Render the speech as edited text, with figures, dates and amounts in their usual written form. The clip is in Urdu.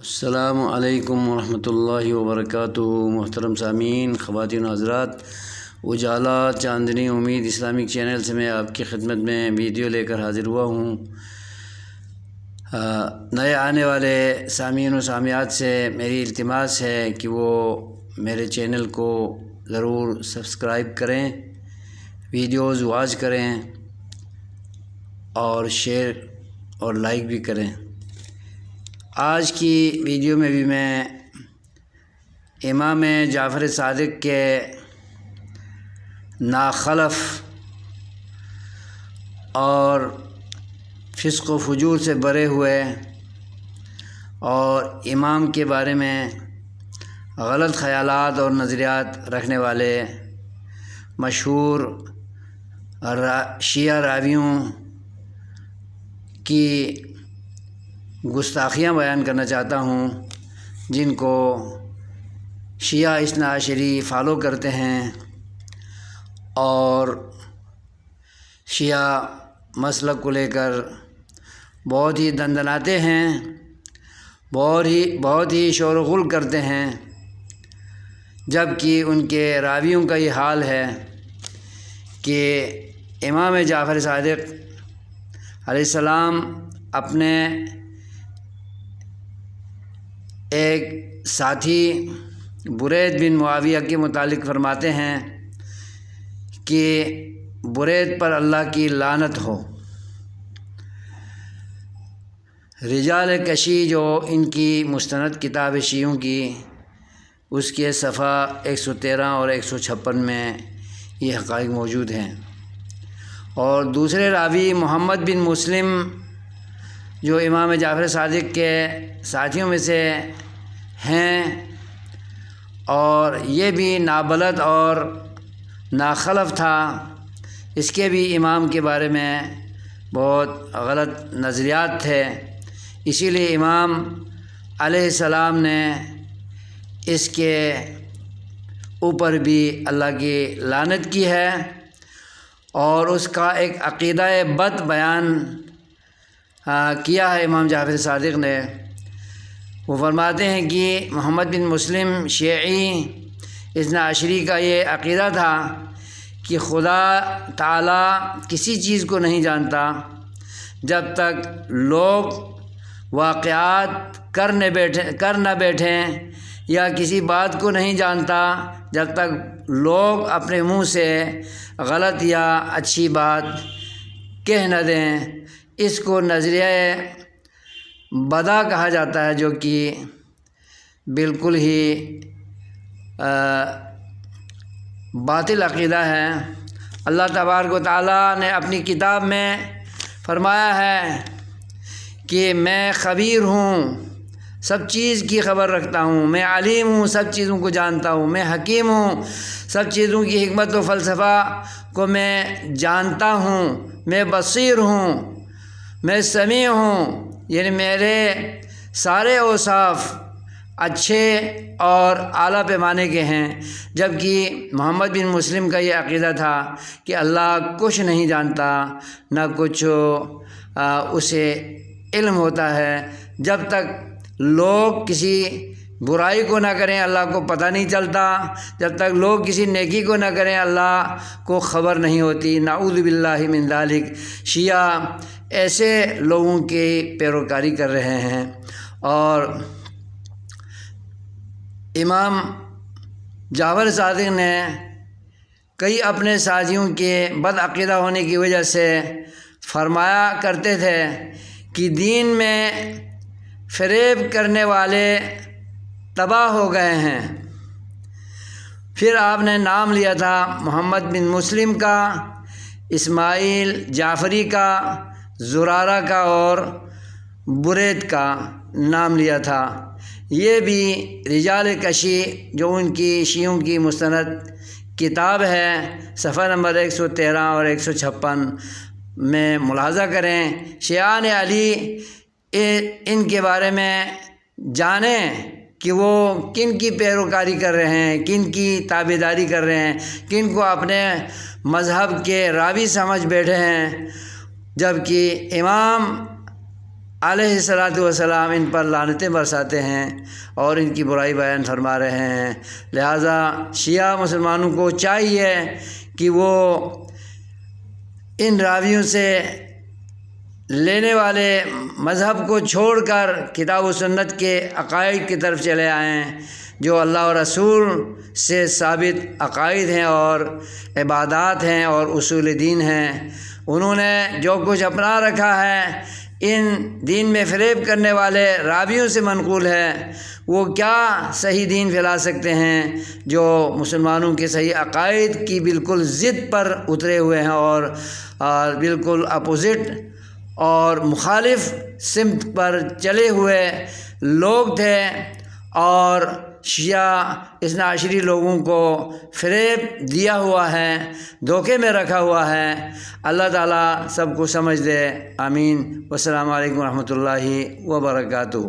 السلام علیکم ورحمۃ اللہ وبرکاتہ۔ محترم سامعین، خواتین و حضرات، اجالا چاندنی امید اسلامک چینل سے میں آپ کی خدمت میں ویڈیو لے کر حاضر ہوا ہوں۔ نئے آنے والے سامعین و سامعات سے میری التماس ہے کہ وہ میرے چینل کو ضرور سبسکرائب کریں، ویڈیوز واچ کریں اور شیئر اور لائک بھی کریں۔ آج کی ویڈیو میں بھی میں امام جعفر صادق کے ناخلف اور فسق و فجور سے بھرے ہوئے اور امام کے بارے میں غلط خیالات اور نظریات رکھنے والے مشہور شیعہ راویوں کی گستاخیاں بیان کرنا چاہتا ہوں، جن کو شیعہ اثنا عشری فالو کرتے ہیں اور شیعہ مسلک کو لے کر بہت ہی دندناتے ہیں، بہت ہی شور و غل کرتے ہیں، جبکہ ان کے راویوں کا یہ حال ہے کہ امام جعفر صادق علیہ السلام اپنے ایک ساتھی برید بن معاویہ کے متعلق فرماتے ہیں کہ برید پر اللہ کی لعنت ہو۔ رجال کشی جو ان کی مستند کتاب شیعوں کی، اس کے صفحہ 113 اور 156 میں یہ حقائق موجود ہیں۔ اور دوسرے راوی محمد بن مسلم جو امام جعفر صادق کے ساتھیوں میں سے ہیں، اور یہ بھی نابلد اور ناخلف تھا، اس کے بھی امام کے بارے میں بہت غلط نظریات تھے، اسی لیے امام علیہ السلام نے اس کے اوپر بھی اللہ کی لعنت کی ہے اور اس کا ایک عقیدہ بد بیان کیا ہے امام جعفر صادق نے۔ وہ فرماتے ہیں کہ محمد بن مسلم شیعی اثنا عشری کا یہ عقیدہ تھا کہ خدا تعالیٰ کسی چیز کو نہیں جانتا جب تک لوگ واقعات کر نہ بیٹھیں، یا کسی بات کو نہیں جانتا جب تک لوگ اپنے منہ سے غلط یا اچھی بات کہہ نہ دیں۔ اس کو نظریہ بدا کہا جاتا ہے، جو کہ بالکل ہی باطل عقیدہ ہے۔ اللہ تبارک و تعالیٰ نے اپنی کتاب میں فرمایا ہے کہ میں خبیر ہوں، سب چیز کی خبر رکھتا ہوں، میں علیم ہوں، سب چیزوں کو جانتا ہوں، میں حکیم ہوں، سب چیزوں کی حکمت و فلسفہ کو میں جانتا ہوں، میں بصیر ہوں، میں سمیع ہوں، یعنی میرے سارے اوصاف اچھے اور اعلیٰ پیمانے کے ہیں۔ جبکہ محمد بن مسلم کا یہ عقیدہ تھا کہ اللہ کچھ نہیں جانتا، نہ کچھ اسے علم ہوتا ہے۔ جب تک لوگ کسی برائی کو نہ کریں اللہ کو پتہ نہیں چلتا، جب تک لوگ کسی نیکی کو نہ کریں اللہ کو خبر نہیں ہوتی۔ نعوذ باللہ من ذالک۔ شیعہ ایسے لوگوں کی پیروکاری کر رہے ہیں، اور امام جعفر صادق نے کئی اپنے ساتھیوں کے بد عقیدہ ہونے کی وجہ سے فرمایا کرتے تھے کہ دین میں فریب کرنے والے تباہ ہو گئے ہیں۔ پھر آپ نے نام لیا تھا محمد بن مسلم کا، اسماعیل جعفری کا، زرارہ کا اور برید کا نام لیا تھا۔ یہ بھی رجال کشی جو ان کی شیعوں کی مستند کتاب ہے، صفحہ نمبر 113 اور 156 میں ملاحظہ کریں۔ شیعان علی ان کے بارے میں جانیں کہ وہ کن کی پیروکاری کر رہے ہیں، کن کی تابعداری کر رہے ہیں، کن کو اپنے مذہب کے راوی سمجھ بیٹھے ہیں، جبکہ امام علیہ الصلاۃ والسلام ان پر لعنتیں برساتے ہیں اور ان کی برائی بیان فرما رہے ہیں۔ لہٰذا شیعہ مسلمانوں کو چاہیے کہ وہ ان راویوں سے لینے والے مذہب کو چھوڑ کر کتاب و سنت کے عقائد کی طرف چلے آئیں، جو اللہ اور رسول سے ثابت عقائد ہیں اور عبادات ہیں اور اصول دین ہیں۔ انہوں نے جو کچھ اپنا رکھا ہے ان دین میں فریب کرنے والے راویوں سے منقول ہے، وہ کیا صحیح دین پھیلا سکتے ہیں جو مسلمانوں کے صحیح عقائد کی بالکل ضد پر اترے ہوئے ہیں اور بالکل اپوزٹ اور مخالف سمت پر چلے ہوئے لوگ تھے، اور شیعہ اثنا عشری لوگوں کو فریب دیا ہوا ہے، دھوکے میں رکھا ہوا ہے۔ اللہ تعالیٰ سب کو سمجھ دے، آمین۔ والسلام علیکم ورحمۃ اللہ وبرکاتہ۔